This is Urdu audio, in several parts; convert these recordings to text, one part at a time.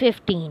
15।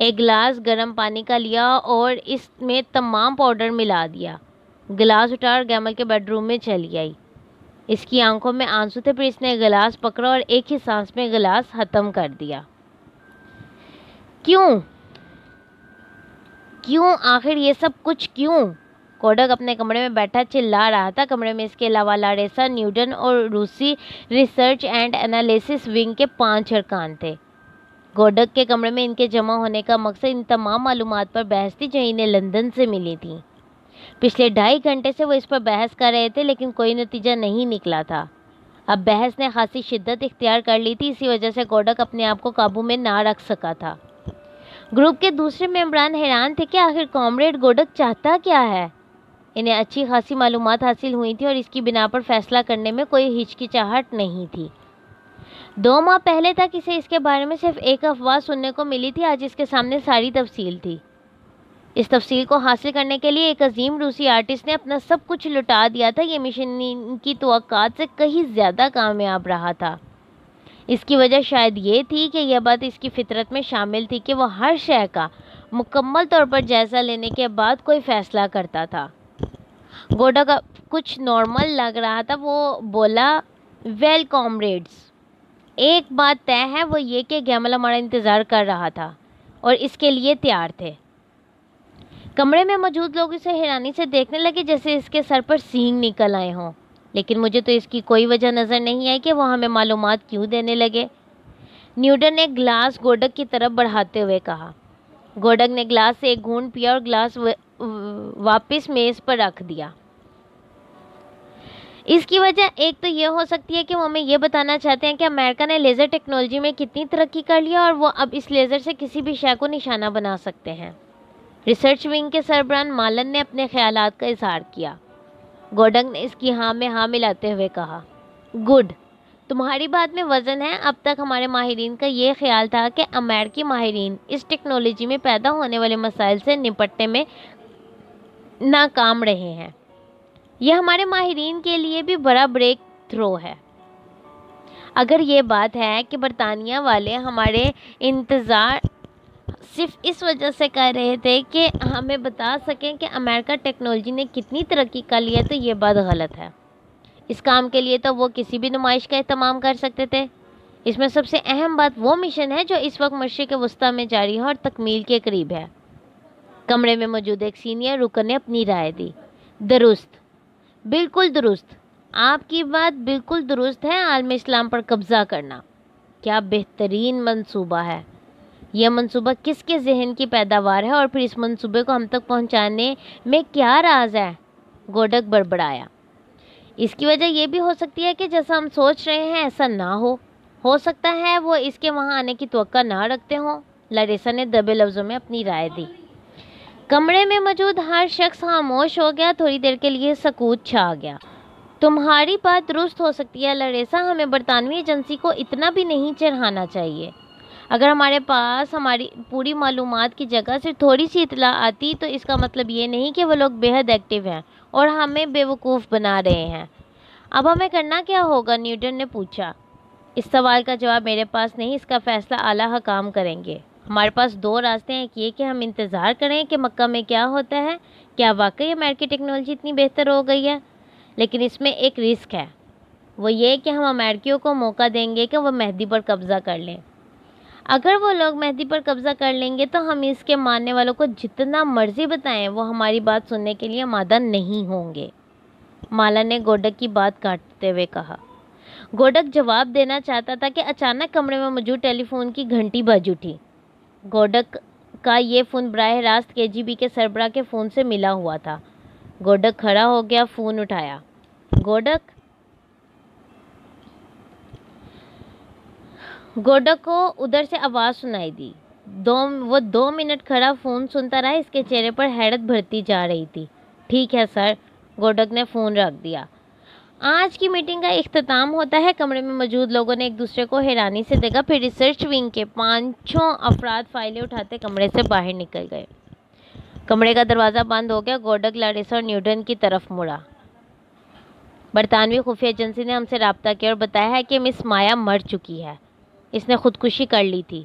ایک گلاس گرم پانی کا لیا اور اس میں تمام پاؤڈر ملا دیا۔ گلاس اٹھا اور گیمل کے بیڈ روم میں چلی آئی۔ اس کی آنکھوں میں آنسو تھے، پھر اس نے گلاس پکڑا اور ایک ہی سانس میں گلاس ختم کر دیا۔ کیوں آخر یہ سب کچھ کیوں؟ کوڈک اپنے کمرے میں بیٹھا چلا رہا تھا۔ کمرے میں اس کے علاوہ لاریسا، نیوٹن اور روسی ریسرچ اینڈ انالیسس ونگ کے 5 ارکان تھے۔ کوڈک کے کمرے میں ان کے جمع ہونے کا مقصد ان تمام معلومات پر بحث تھی جو انہیں لندن سے ملی تھیں۔ پچھلے 2.5 گھنٹے سے وہ اس پر بحث کر رہے تھے لیکن کوئی نتیجہ نہیں نکلا تھا۔ اب بحث نے خاصی شدت اختیار کر لی تھی، اسی وجہ سے کوڈک اپنے آپ کو قابو میں نہ رکھ سکا تھا۔ گروپ کے دوسرے ممبران حیران تھے کہ آخر کامریڈ کوڈک چاہتا کیا ہے۔ انہیں اچھی خاصی معلومات حاصل ہوئی تھی اور اس کی بنا پر فیصلہ کرنے میں کوئی ہچکچاہٹ نہیں تھی۔ 2 ماہ پہلے تک اسے اس کے بارے میں صرف ایک افواہ سننے کو ملی تھی، آج اس کے سامنے ساری تفصیل تھی۔ اس تفصیل کو حاصل کرنے کے لیے ایک عظیم روسی آرٹسٹ نے اپنا سب کچھ لٹا دیا تھا۔ یہ مشن ان کی توقعات سے کہیں زیادہ کامیاب رہا تھا۔ اس کی وجہ شاید یہ تھی کہ یہ بات اس کی فطرت میں شامل تھی کہ وہ ہر شے کا مکمل طور پر جائزہ لینے کے بعد کوئی فیصلہ کرتا تھا۔ کوڈک کا کچھ نارمل لگ رہا تھا۔ وہ بولا، ویل کامریڈز، ایک بات طے ہے، وہ یہ کہ گیمل ہمارا انتظار کر رہا تھا اور اس کے لیے تیار تھے۔ کمرے میں موجود لوگ اسے حیرانی سے دیکھنے لگے جیسے اس کے سر پر سینگ نکل آئے ہوں، لیکن مجھے تو اس کی کوئی وجہ نظر نہیں آئی کہ وہ ہمیں معلومات کیوں دینے لگے۔ نیوٹن نے گلاس کوڈک کی طرف بڑھاتے ہوئے کہا۔ کوڈک نے گلاس سے ایک گھونٹ پیا اور گلاس واپس میز پر رکھ دیا۔ اس کی وجہ ایک تو یہ ہو سکتی ہے کہ وہ ہمیں یہ بتانا چاہتے ہیں کہ امریکہ نے لیزر ٹیکنالوجی میں کتنی ترقی کر لیا اور وہ اب اس لیزر سے کسی بھی شے کو نشانہ بنا سکتے ہیں۔ ریسرچ ونگ کے سربراہ مالن نے اپنے خیالات کا اظہار کیا۔ کوڈک نے اس کی ہاں میں ہاں ملاتے ہوئے کہا، گڈ، تمہاری بات میں وزن ہے۔ اب تک ہمارے ماہرین کا یہ خیال تھا کہ امریکی ماہرین اس ٹیکنالوجی میں پیدا ہونے والے مسائل سے نپٹنے میں ناکام رہے ہیں۔ یہ ہمارے ماہرین کے لیے بھی بڑا بریک تھرو ہے۔ اگر یہ بات ہے کہ برطانیہ والے ہمارے انتظار صرف اس وجہ سے کر رہے تھے کہ ہمیں بتا سکیں کہ امریکہ ٹیکنالوجی نے کتنی ترقی کر لی ہے تو یہ بات غلط ہے۔ اس کام کے لیے تو وہ کسی بھی نمائش کا اہتمام کر سکتے تھے۔ اس میں سب سے اہم بات وہ مشن ہے جو اس وقت مشرق وسطیٰ میں جاری ہے اور تکمیل کے قریب ہے۔ کمرے میں موجود ایک سینئر رکن نے اپنی رائے دی۔ درست، بالکل درست، آپ کی بات بالکل درست ہے۔ عالم اسلام پر قبضہ کرنا کیا بہترین منصوبہ ہے۔ یہ منصوبہ کس کے ذہن کی پیداوار ہے اور پھر اس منصوبے کو ہم تک پہنچانے میں کیا راز ہے؟ کوڈک بڑبڑایا۔ اس کی وجہ یہ بھی ہو سکتی ہے کہ جیسا ہم سوچ رہے ہیں ایسا نہ ہو سکتا ہے وہ اس کے وہاں آنے کی توقع نہ رکھتے ہوں۔ لاریسا نے دبے لفظوں میں اپنی رائے دی۔ کمرے میں موجود ہر شخص خاموش ہو گیا۔ تھوڑی دیر کے لیے سکوت چھا گیا۔ تمہاری بات درست ہو سکتی ہے لاریسا، ہمیں برطانوی ایجنسی کو اتنا بھی نہیں چڑھانا چاہیے۔ اگر ہمارے پاس ہماری پوری معلومات کی جگہ صرف تھوڑی سی اطلاع آتی تو اس کا مطلب یہ نہیں کہ وہ لوگ بے حد ایکٹیو ہیں اور ہمیں بیوقوف بنا رہے ہیں۔ اب ہمیں کرنا کیا ہوگا؟ نیوٹن نے پوچھا۔ اس سوال کا جواب میرے پاس نہیں، اس کا فیصلہ اعلیٰ حکام کریں گے۔ ہمارے پاس 2 راستے ہیں، ایک یہ کہ ہم انتظار کریں کہ مکہ میں کیا ہوتا ہے، کیا واقعی امریکی ٹیکنالوجی اتنی بہتر ہو گئی ہے، لیکن اس میں ایک رسک ہے، وہ یہ کہ ہم امریکیوں کو موقع دیں گے کہ وہ مہدی پر قبضہ کر لیں۔ اگر وہ لوگ مہدی پر قبضہ کر لیں گے تو ہم اس کے ماننے والوں کو جتنا مرضی بتائیں وہ ہماری بات سننے کے لیے آمادہ نہیں ہوں گے۔ مالا نے کوڈک کی بات کاٹتے ہوئے کہا۔ کوڈک جواب دینا چاہتا تھا کہ اچانک کمرے میں موجود ٹیلی فون کی گھنٹی بج اٹھی۔ کوڈک کا یہ فون براہ راست KGB کے سربراہ کے فون سے ملا ہوا تھا۔ کوڈک کھڑا ہو گیا، فون اٹھایا۔ کوڈک کو ادھر سے آواز سنائی دی۔ وہ 2 منٹ کھڑا فون سنتا رہا، اس کے چہرے پر حیرت بڑھتی جا رہی تھی۔ ٹھیک ہے سر، کوڈک نے فون رکھ دیا۔ آج کی میٹنگ کا اختتام ہوتا ہے۔ کمرے میں موجود لوگوں نے ایک دوسرے کو حیرانی سے دیکھا، پھر ریسرچ ونگ کے 5 افراد فائلیں اٹھاتے کمرے سے باہر نکل گئے۔ کمرے کا دروازہ بند ہو گیا۔ کوڈک لاریسا اور نیوٹن کی طرف مڑا۔ برطانوی خفیہ ایجنسی نے ہم سے رابطہ کیا اور بتایا ہے کہ مس مایا مر چکی ہے۔ اس نے خودکشی کر لی تھی۔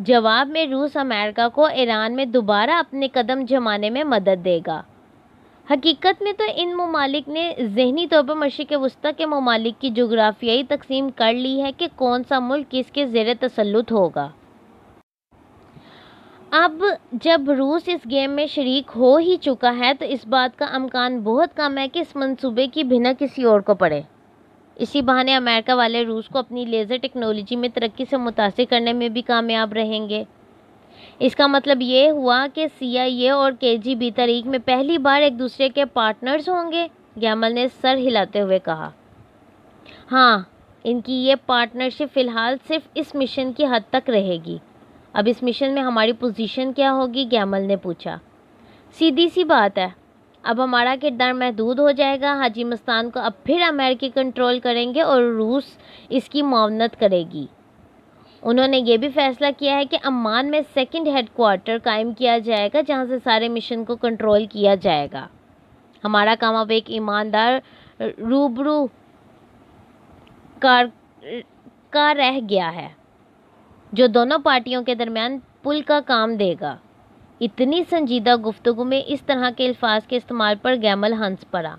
جواب میں روس امریکہ کو ایران میں دوبارہ اپنے قدم جمانے میں مدد دے گا۔ حقیقت میں تو ان ممالک نے ذہنی طور پر مشرق وسطیٰ کے ممالک کی جغرافیائی تقسیم کر لی ہے کہ کون سا ملک کس کے زیر تسلط ہوگا۔ اب جب روس اس گیم میں شریک ہو ہی چکا ہے تو اس بات کا امکان بہت کم ہے کہ اس منصوبے کی بھنک کسی اور کو پڑے۔ اسی بہانے امریکہ والے روس کو اپنی لیزر ٹیکنالوجی میں ترقی سے متاثر کرنے میں بھی کامیاب رہیں گے۔ اس کا مطلب یہ ہوا کہ CIA اور KGB تاریخ میں پہلی بار ایک دوسرے کے پارٹنرز ہوں گے، گیمل نے سر ہلاتے ہوئے کہا۔ ہاں، ان کی یہ پارٹنرشپ فی الحال صرف اس مشن کی حد تک رہے گی۔ اب اس مشن میں ہماری پوزیشن کیا ہوگی؟ گیمل نے پوچھا۔ سیدھی سی بات ہے، اب ہمارا کردار محدود ہو جائے گا۔ حاجی مستان کو اب پھر امریکی کنٹرول کریں گے اور روس اس کی معاونت کرے گی۔ انہوں نے یہ بھی فیصلہ کیا ہے کہ عمان میں سیکنڈ ہیڈ کوارٹر قائم کیا جائے گا جہاں سے سارے مشن کو کنٹرول کیا جائے گا۔ ہمارا کام اب ایک ایماندار روبرو کا رہ گیا ہے جو دونوں پارٹیوں کے درمیان پل کا کام دے گا۔ اتنی سنجیدہ گفتگو میں اس طرح کے الفاظ کے استعمال پر گیمل ہنس پڑا۔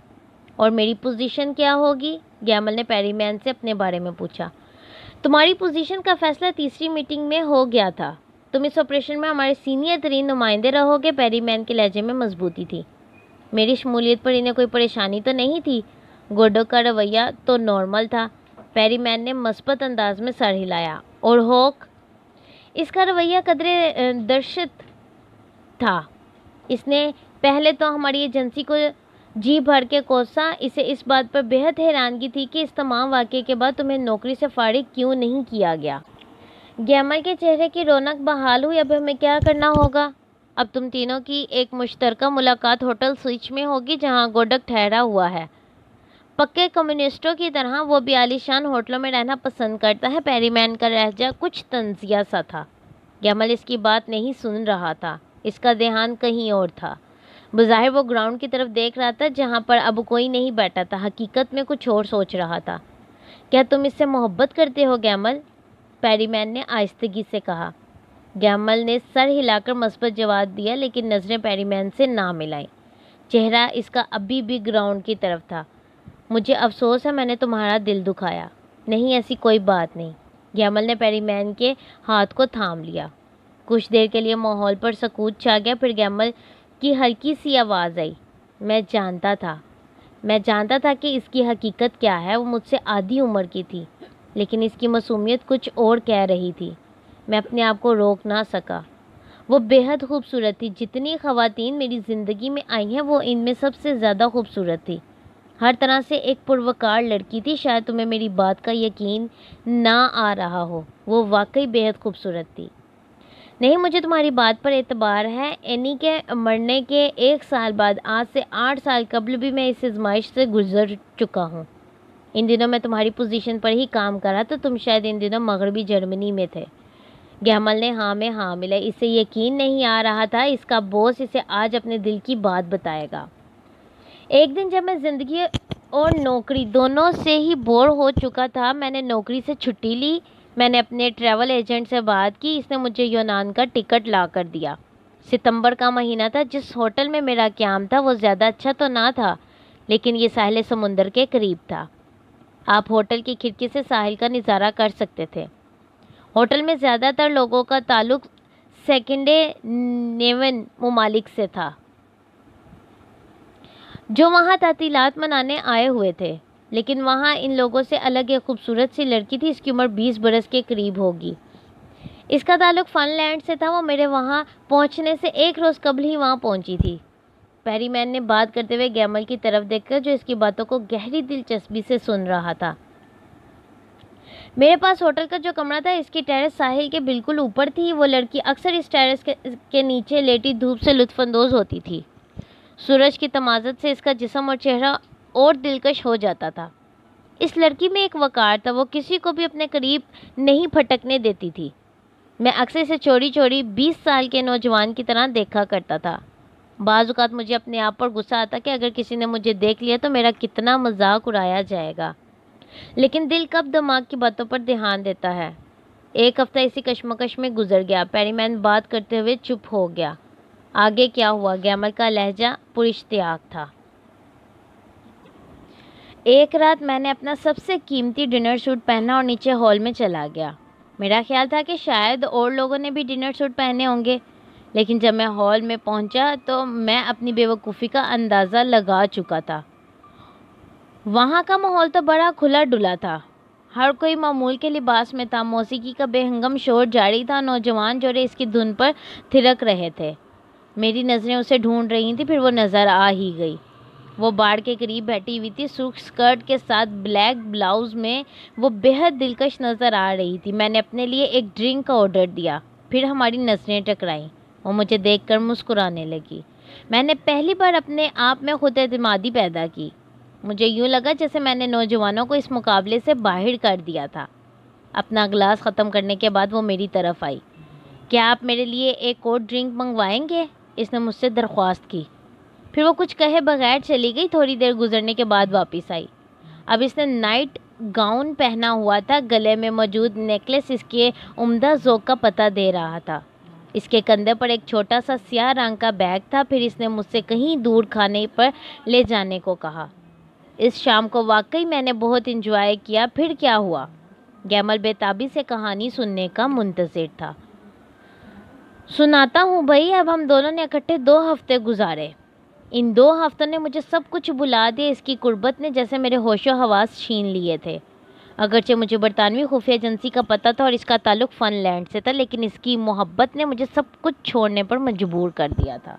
اور میری پوزیشن کیا ہوگی؟ گیمل نے پیری مین سے اپنے بارے میں پوچھا۔ تمہاری پوزیشن کا فیصلہ تیسری میٹنگ میں ہو گیا تھا۔ تم اس آپریشن میں ہمارے سینئر ترین نمائندے رہو گے۔ پیری مین کے لہجے میں مضبوطی تھی۔ میری شمولیت پر انہیں کوئی پریشانی تو نہیں تھی؟ گوڈو کا رویہ تو نارمل تھا۔ پیری مین نے مثبت انداز میں سر ہلایا۔ اور ہوک؟ اس کا رویہ قدرے درشت تھا۔ اس نے پہلے تو ہماری ایجنسی کو جی بھر کے کوسا۔ اسے اس بات پر بہت حیرانگی تھی کہ اس تمام واقعے کے بعد تمہیں نوکری سے فارغ کیوں نہیں کیا گیا۔ گیمل کے چہرے کی رونق بحال ہوئی۔ اب ہمیں کیا کرنا ہوگا؟ اب تم تینوں کی ایک مشترکہ ملاقات ہوٹل سوئچ میں ہوگی جہاں گوڈک ٹھہرا ہوا ہے۔ پکے کمیونسٹوں کی طرح وہ بھی عالیشان ہوٹلوں میں رہنا پسند کرتا ہے۔ پیری مین کا لہجہ کچھ طنزیہ سا تھا۔ گیمل اس کی بات نہیں سن رہا تھا۔ اس کا دھیان کہیں اور تھا۔ بظاہر وہ گراؤنڈ کی طرف دیکھ رہا تھا جہاں پر اب کوئی نہیں بیٹھا تھا۔ حقیقت میں کچھ اور سوچ رہا تھا۔ کیا تم اس سے محبت کرتے ہو گیمل؟ پیری مین نے آہستگی سے کہا۔ گیمل نے سر ہلا کر مثبت جواب دیا لیکن نظریں پیری مین سے نہ ملائیں۔ چہرہ اس کا ابھی بھی گراؤنڈ کی طرف تھا۔ مجھے افسوس ہے میں نے تمہارا دل دکھایا۔ نہیں، ایسی کوئی بات نہیں۔ گیمل نے پیری مین کے ہاتھ کو تھام لیا۔ کچھ دیر کے لیے ماحول پر سکوت چھا گیا۔ پھر گیمل کی ہلکی سی آواز آئی۔ میں جانتا تھا کہ اس کی حقیقت کیا ہے۔ وہ مجھ سے آدھی عمر کی تھی لیکن اس کی معصومیت کچھ اور کہہ رہی تھی۔ میں اپنے آپ کو روک نہ سکا۔ وہ بے حد خوبصورت تھی۔ جتنی خواتین میری زندگی میں آئی ہیں وہ ان میں سب سے زیادہ خوبصورت تھی۔ ہر طرح سے ایک پروکار لڑکی تھی۔ شاید تمہیں میری بات کا یقین نہ آ رہا ہو، وہ واقعی بے حد خوبصورت تھی۔ نہیں، مجھے تمہاری بات پر اعتبار ہے۔ اینی کے مرنے کے 1 سال بعد، آج سے 8 سال قبل بھی میں اس آزمائش سے گزر چکا ہوں۔ ان دنوں میں تمہاری پوزیشن پر ہی کام کرا تو تم شاید ان دنوں مغربی جرمنی میں تھے۔ گیمل نے ہاں میں ہاں ملائی۔ اسے یقین نہیں آ رہا تھا اس کا باس اسے آج اپنے دل کی بات بتائے گا۔ ایک دن جب میں زندگی اور نوکری دونوں سے ہی بور ہو چکا تھا، میں نے نوکری سے چھٹی لی۔ میں نے اپنے ٹریول ایجنٹ سے بات کی۔ اس نے مجھے یونان کا ٹکٹ لا کر دیا۔ ستمبر کا مہینہ تھا۔ جس ہوٹل میں میرا قیام تھا وہ زیادہ اچھا تو نہ تھا لیکن یہ ساحل سمندر کے قریب تھا۔ آپ ہوٹل کی کھڑکی سے ساحل کا نظارہ کر سکتے تھے۔ ہوٹل میں زیادہ تر لوگوں کا تعلق سکینڈینیوین ممالک سے تھا جو وہاں تعطیلات منانے آئے ہوئے تھے، لیکن وہاں ان لوگوں سے الگ ایک خوبصورت سی لڑکی تھی۔ اس کی عمر 20 برس کے قریب ہوگی۔ اس کا تعلق فن لینڈ سے تھا۔ وہ میرے وہاں پہنچنے سے 1 روز قبل ہی وہاں پہنچی تھی۔ پیری مین نے بات کرتے ہوئے گیمل کی طرف دیکھ کر جو اس کی باتوں کو گہری دلچسپی سے سن رہا تھا۔ میرے پاس ہوٹل کا جو کمرہ تھا اس کی ٹیرس ساحل کے بالکل اوپر تھی۔ وہ لڑکی اکثر اس ٹیرس کے نیچے لیٹی دھوپ سے لطف اندوز ہوتی تھی۔ سورج کی تمازت سے اس کا جسم اور چہرہ اور دلکش ہو جاتا تھا۔ اس لڑکی میں ایک وقار تھا۔ وہ کسی کو بھی اپنے قریب نہیں پھٹکنے دیتی تھی۔ میں اکثر اسے چوری چوری 20 سال کے نوجوان کی طرح دیکھا کرتا تھا۔ بعض اوقات مجھے اپنے آپ پر غصہ آتا کہ اگر کسی نے مجھے دیکھ لیا تو میرا کتنا مذاق اڑایا جائے گا، لیکن دل کب دماغ کی باتوں پر دھیان دیتا ہے۔ ایک ہفتہ اسی کشمکش میں گزر گیا۔ پیری مین بات کرتے ہوئے چپ ہو گیا۔ آگے کیا ہوا؟ گیمل کا لہجہ پراشتیاق تھا۔ ایک رات میں نے اپنا سب سے قیمتی ڈنر سوٹ پہنا اور نیچے ہال میں چلا گیا۔ میرا خیال تھا کہ شاید اور لوگوں نے بھی ڈنر سوٹ پہنے ہوں گے، لیکن جب میں ہال میں پہنچا تو میں اپنی بے وقوفی کا اندازہ لگا چکا تھا۔ وہاں کا ماحول تو بڑا کھلا ڈلا تھا۔ ہر کوئی معمول کے لباس میں تھا۔ موسیقی کا بے ہنگم شور جاری تھا۔ نوجوان جوڑے اس کی دھن پر تھرک رہے تھے۔ میری نظریں اسے ڈھونڈ رہی تھیں، پھر وہ نظر آ ہی گئی۔ وہ بار کے قریب بیٹھی ہوئی تھی، سرخ اسکرٹ کے ساتھ بلیک بلاؤز میں وہ بے حد دلکش نظر آ رہی تھی۔ میں نے اپنے لیے ایک ڈرنک کا آرڈر دیا، پھر ہماری نظریں ٹکرائیں۔ وہ مجھے دیکھ کر مسکرانے لگی۔ میں نے پہلی بار اپنے آپ میں خود اعتمادی پیدا کی۔ مجھے یوں لگا جیسے میں نے نوجوانوں کو اس مقابلے سے باہر کر دیا تھا۔ اپنا گلاس ختم کرنے کے بعد وہ میری طرف آئی۔ کیا آپ میرے لیے ایک اور ڈرنک منگوائیں گے؟ اس نے مجھ سے درخواست کی۔ پھر وہ کچھ کہے بغیر چلی گئی۔ تھوڑی دیر گزرنے کے بعد واپس آئی۔ اب اس نے نائٹ گاؤن پہنا ہوا تھا۔ گلے میں موجود نیکلس اس کے عمدہ ذوق کا پتہ دے رہا تھا۔ اس کے کندھے پر ایک چھوٹا سا سیاہ رنگ کا بیگ تھا۔ پھر اس نے مجھ سے کہیں دور کھانے پر لے جانے کو کہا۔ اس شام کو واقعی میں نے بہت انجوائے کیا۔ پھر کیا ہوا؟ گیمل بے تابی سے کہانی سننے کا منتظر تھا۔ سناتا ہوں بھائی۔ اب ہم دونوں نے اکٹھے 2 ہفتے گزارے۔ ان 2 ہفتوں نے مجھے سب کچھ بھلا دیا۔ اس کی قربت نے جیسے میرے ہوش و حواس چھین لیے تھے۔ اگرچہ مجھے برطانوی خفیہ ایجنسی کا پتہ تھا اور اس کا تعلق فن لینڈ سے تھا، لیکن اس کی محبت نے مجھے سب کچھ چھوڑنے پر مجبور کر دیا تھا۔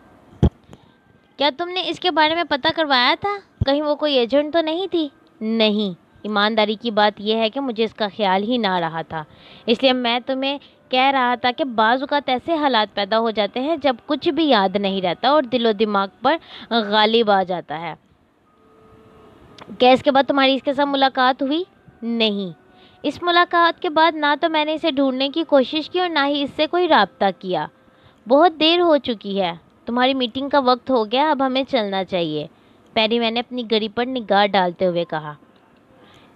کیا تم نے اس کے بارے میں پتہ کروایا تھا؟ کہیں وہ کوئی ایجنٹ تو نہیں تھی؟ نہیں، ایمانداری کی بات یہ ہے کہ مجھے اس کا خیال ہی نہ رہا تھا۔ اس لیے میں تمہیں کہہ رہا تھا کہ بعض اوقات ایسے حالات پیدا ہو جاتے ہیں جب کچھ بھی یاد نہیں رہتا اور دل و دماغ پر غالب آ جاتا ہے۔ کیا اس کے بعد تمہاری اس کے ساتھ ملاقات ہوئی؟ نہیں۔ اس ملاقات کے بعد نہ تو میں نے اسے ڈھونڈنے کی کوشش کی اور نہ ہی اس سے کوئی رابطہ کیا۔ بہت دیر ہو چکی ہے۔ تمہاری میٹنگ کا وقت ہو گیا، اب ہمیں چلنا چاہیے۔ پیری میں نے اپنی گھڑی پر نگاہ ڈالتے ہوئے کہا۔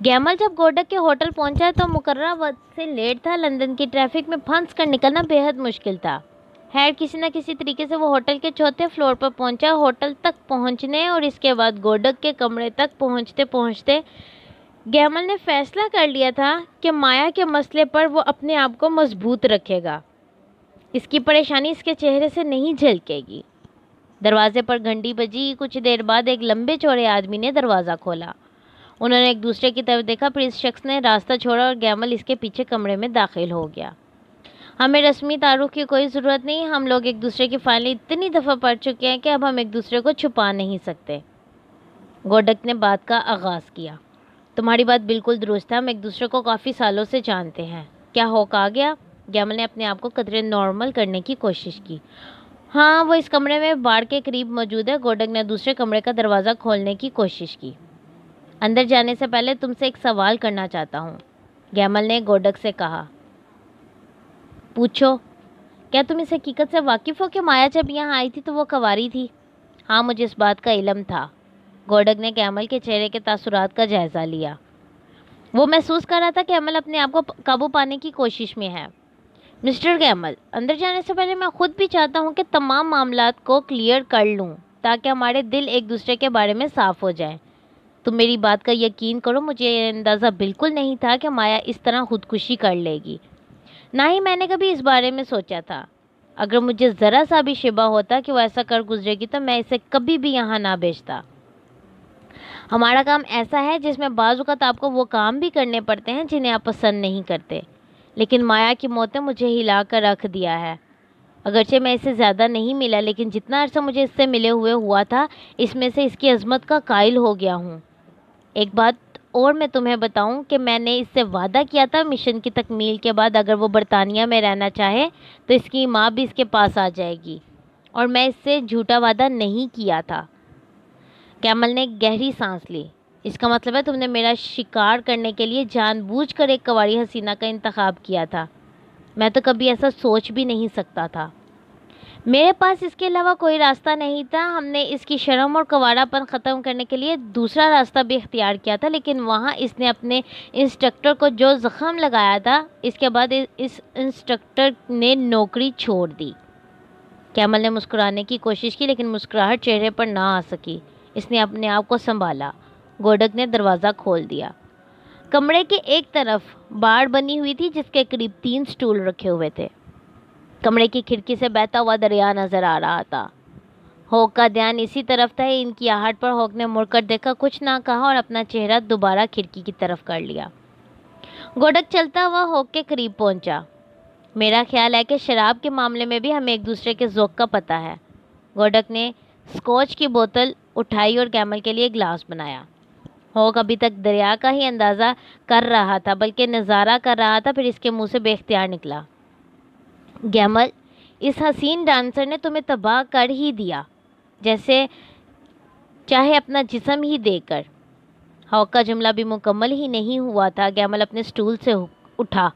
گیمل جب گوڈک کے ہوٹل پہنچا تو مقررہ وقت سے لیٹ تھا۔ لندن کی ٹریفک میں پھنس کر نکلنا بے حد مشکل تھا۔ خیر کسی نہ کسی طریقے سے وہ ہوٹل کے 4تھے فلور پر پہنچا۔ ہوٹل تک پہنچنے اور اس کے بعد گوڈک کے کمرے تک پہنچتے پہنچتے گیمل نے فیصلہ کر لیا تھا کہ مایا کے مسئلے پر وہ اپنے آپ کو مضبوط رکھے گا۔ اس کی پریشانی اس کے چہرے سے نہیں جھلکے گی۔ دروازے پر گھنٹی بجی۔ کچھ دیر بعد ایک لمبے چوڑے آدمی نے دروازہ کھولا۔ انہوں نے ایک دوسرے کی طرف دیکھا، پھر اس شخص نے راستہ چھوڑا اور گیمل اس کے پیچھے کمرے میں داخل ہو گیا۔ ہمیں رسمی تعارف کی کوئی ضرورت نہیں۔ ہم لوگ ایک دوسرے کی فائلیں اتنی دفعہ پڑھ چکے ہیں کہ اب ہم ایک دوسرے کو چھپا نہیں سکتے۔ گوڈک نے بات کا آغاز کیا۔ تمہاری بات بالکل درست ہے۔ ہم ایک دوسرے کو کافی سالوں سے جانتے ہیں۔ کیا ہوک آ گیا؟ گیمل نے اپنے آپ کو قدرے نارمل کرنے کی کوشش کی۔ ہاں، وہ اس کمرے میں بار کے قریب موجود ہے۔ گوڈک نے دوسرے کمرے کا دروازہ کھولنے کی کوشش کی۔ اندر جانے سے پہلے تم سے ایک سوال کرنا چاہتا ہوں، گیمل نے گوڈک سے کہا۔ پوچھو۔ کیا تم اس حقیقت سے واقف ہو کہ مایا جب یہاں آئی تھی تو وہ کنواری تھی؟ ہاں، مجھے اس بات کا علم تھا۔ گوڈک نے گیمل کے چہرے کے تاثرات کا جائزہ لیا۔ وہ محسوس کر رہا تھا کہ گیمل اپنے آپ کو قابو پانے کی کوشش میں ہے۔ مسٹر گیمل، اندر جانے سے پہلے میں خود بھی چاہتا ہوں کہ تمام معاملات کو کلیئر کر لوں تاکہ ہمارے دل ایک دوسرے کے بارے میں صاف ہو جائیں۔ تم میری بات کا یقین کرو، مجھے یہ اندازہ بالکل نہیں تھا کہ مایا اس طرح خودکشی کر لے گی۔ نہ ہی میں نے کبھی اس بارے میں سوچا تھا۔ اگر مجھے ذرا سا بھی شبہ ہوتا کہ وہ ایسا کر گزرے گی تو میں اسے کبھی بھی یہاں نہ بھیجتا۔ ہمارا کام ایسا ہے جس میں بعض اوقات آپ کو وہ کام بھی کرنے پڑتے ہیں جنہیں آپ پسند نہیں کرتے، لیکن مایا کی موت نے مجھے ہلا کر رکھ دیا ہے۔ اگرچہ میں اسے زیادہ نہیں ملا، لیکن جتنا عرصہ مجھے اس سے ملے ہوئے ہوا تھا اس میں سے اس کی عظمت کا قائل ہو گیا ہوں۔ ایک بات اور میں تمہیں بتاؤں کہ میں نے اس سے وعدہ کیا تھا مشن کی تکمیل کے بعد اگر وہ برطانیہ میں رہنا چاہے تو اس کی ماں بھی اس کے پاس آ جائے گی، اور میں اس سے جھوٹا وعدہ نہیں کیا تھا۔ گیمل نے گہری سانس لی۔ اس کا مطلب ہے تم نے میرا شکار کرنے کے لیے جان بوجھ کر ایک کنواری حسینہ کا انتخاب کیا تھا۔ میں تو کبھی ایسا سوچ بھی نہیں سکتا تھا۔ میرے پاس اس کے علاوہ کوئی راستہ نہیں تھا. ہم نے اس کی شرم اور کنوارا پن ختم کرنے کے لیے دوسرا راستہ بھی اختیار کیا تھا, لیکن وہاں اس نے اپنے انسٹرکٹر کو جو زخم لگایا تھا, اس کے بعد اس انسٹرکٹر نے نوکری چھوڑ دی. کیمل نے مسکرانے کی کوشش کی, لیکن مسکراہٹ چہرے پر نہ آ سکی. اس نے اپنے آپ کو سنبھالا. گوڈک نے دروازہ کھول دیا. کمرے کے ایک طرف بار بنی ہوئی تھی جس کے قریب 3 سٹول رکھے ہوئے تھے. کمرے کی کھڑکی سے بہتا ہوا دریا نظر آ رہا تھا. ہوک کا دھیان اسی طرف تھا. ان کی آہٹ پر ہوک نے مڑ کر دیکھا, کچھ نہ کہا اور اپنا چہرہ دوبارہ کھڑکی کی طرف کر لیا. گوڈک چلتا ہوا ہوک کے قریب پہنچا. میرا خیال ہے کہ شراب کے معاملے میں بھی ہمیں ایک دوسرے کے ذوق کا پتہ ہے. گوڈک نے اسکوچ کی بوتل اٹھائی اور کیمل کے لیے گلاس بنایا. ہوک ابھی تک دریا کا ہی اندازہ کر رہا تھا, بلکہ نظارہ کر رہا تھا. پھر اس کے منہ سے بے اختیار نکلا, کیمل, اس حسین ڈانسر نے تمہیں تباہ کر ہی دیا, جیسے چاہے اپنا جسم ہی دے کر. ہوک کا جملہ بھی مکمل ہی نہیں ہوا تھا. کیمل اپنے سٹول سے اٹھا.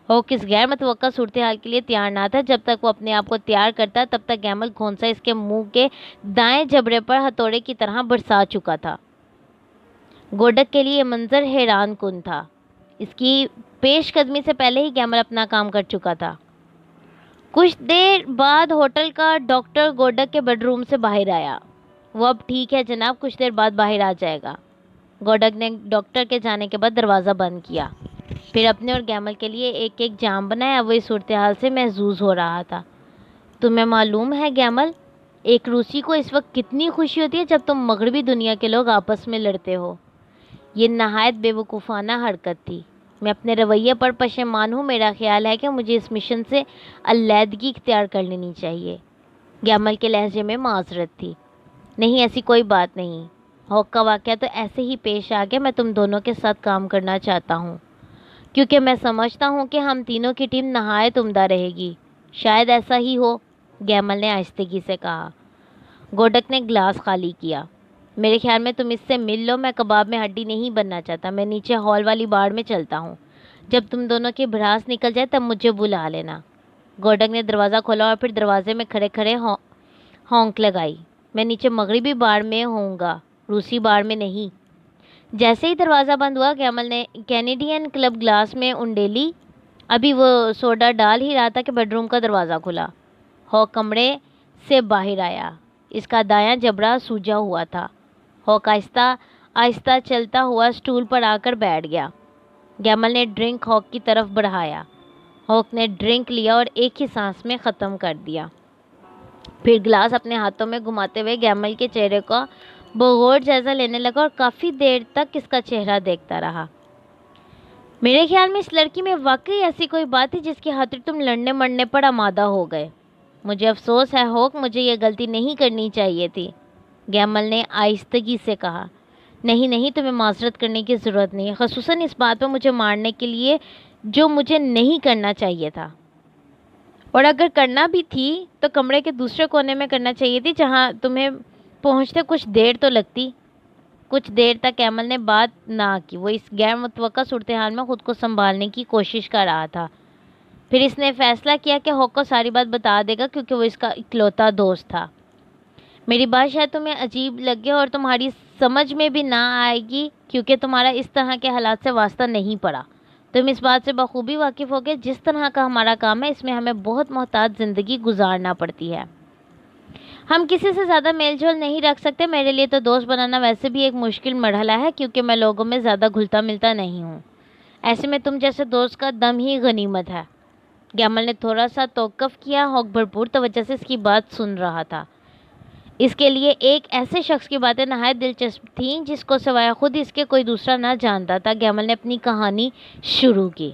ہوک اس غیر متوقع صورتحال کے لیے تیار نہ تھا. جب تک وہ اپنے آپ کو تیار کرتا, تب تک کیمل گھونسا اس کے منہ کے دائیں جبڑے پر ہتھوڑے کی طرح برسا چکا تھا. گوڈک کے لیے یہ منظر حیران کن تھا. اس کی پیش قدمی سے پہلے ہی کیمل اپنا کام کر چکا تھا. کچھ دیر بعد ہوٹل کا ڈاکٹر گوڈک کے بیڈ روم سے باہر آیا. وہ اب ٹھیک ہے جناب, کچھ دیر بعد باہر آ جائے گا. گوڈک نے ڈاکٹر کے جانے کے بعد دروازہ بند کیا. پھر اپنے اور کیمل کے لیے ایک ایک جام بنایا. وہ اس صورتحال سے محظوظ ہو رہا تھا. تمہیں معلوم ہے کیمل, ایک روسی کو اس وقت کتنی خوشی ہوتی ہے جب تم مغربی دنیا کے لوگ آپس میں لڑتے ہو. یہ نہایت بے وقوفانہ حرکت تھی. میں اپنے رویے پر پشیمان ہوں. میرا خیال ہے کہ مجھے اس مشن سے علیحدگی اختیار کر لینی چاہیے. کیمل کے لہجے میں معذرت تھی. نہیں, ایسی کوئی بات نہیں. ہوک کا واقعہ تو ایسے ہی پیش آ گیا. میں تم دونوں کے ساتھ کام کرنا چاہتا ہوں, کیونکہ میں سمجھتا ہوں کہ ہم تینوں کی ٹیم نہایت عمدہ رہے گی. شاید ایسا ہی ہو, کیمل نے آہستگی سے کہا. گوڈک نے گلاس خالی کیا. میرے خیال میں تم اس سے مل لو. میں کباب میں ہڈی نہیں بننا چاہتا. میں نیچے ہال والی بار میں چلتا ہوں. جب تم دونوں کی بھڑاس نکل جائے تب مجھے بلا لینا. گوڈک نے دروازہ کھولا اور پھر دروازے میں کھڑے کھڑے ہونک لگائی. میں نیچے مغربی بار میں ہوں گا, روسی بار میں نہیں. جیسے ہی دروازہ بند ہوا, کیمل نے کینیڈین کلب گلاس میں انڈیلی. ابھی وہ سوڈا ڈال ہی رہا تھا کہ بیڈ روم کا دروازہ کھلا. ہوک کمرے سے باہر آیا. اس کا دایاں جبڑا سوجا ہوا تھا. ہوک آہستہ آہستہ چلتا ہوا سٹول پر آ کر بیٹھ گیا. کیمل نے ڈرنک ہوک کی طرف بڑھایا. ہوک نے ڈرنک لیا اور ایک ہی سانس میں ختم کر دیا. پھر گلاس اپنے ہاتھوں میں گھماتے ہوئے کیمل کے چہرے کا بغور جائزہ لینے لگا اور کافی دیر تک اس کا چہرہ دیکھتا رہا. میرے خیال میں اس لڑکی میں واقعی ایسی کوئی بات تھی جس کی خاطر تم لڑنے مرنے پر آمادہ ہو گئے. مجھے افسوس ہے ہوک, مجھے یہ غلطی نہیں کرنی چاہیے تھی. کیمل نے آہستگی سے کہا. نہیں, تمہیں معذرت کرنے کی ضرورت نہیں ہے, خصوصاً اس بات پہ مجھے مارنے کے لیے جو مجھے نہیں کرنا چاہیے تھا. اور اگر کرنا بھی تھی تو کمرے کے دوسرے کونے میں کرنا چاہیے تھی, جہاں تمہیں پہنچتے کچھ دیر تو لگتی. کچھ دیر تک کیمل نے بات نہ کی. وہ اس غیر متوقع صورتحال میں خود کو سنبھالنے کی کوشش کر رہا تھا. پھر اس نے فیصلہ کیا کہ ہوک کو ساری بات بتا دے گا, کیونکہ وہ اس کا اکلوتا دوست تھا. میری بات شاید تمہیں عجیب لگے اور تمہاری سمجھ میں بھی نہ آئے گی, کیونکہ تمہارا اس طرح کے حالات سے واسطہ نہیں پڑا. تم اس بات سے بخوبی واقف ہوگے جس طرح کا ہمارا کام ہے, اس میں ہمیں بہت محتاط زندگی گزارنا پڑتی ہے. ہم کسی سے زیادہ میل جول نہیں رکھ سکتے. میرے لیے تو دوست بنانا ویسے بھی ایک مشکل مرحلہ ہے, کیونکہ میں لوگوں میں زیادہ گھلتا ملتا نہیں ہوں. ایسے میں تم جیسے دوست کا دم ہی غنیمت ہے. کیمل نے تھوڑا سا توقف کیا. ہوک بھرپور توجہ سے اس کی بات سن رہا تھا. اس کے لیے ایک ایسے شخص کی باتیں نہایت دلچسپ تھیں جس کو سوائے خود اس کے کوئی دوسرا نہ جانتا تھا. کیمل نے اپنی کہانی شروع کی.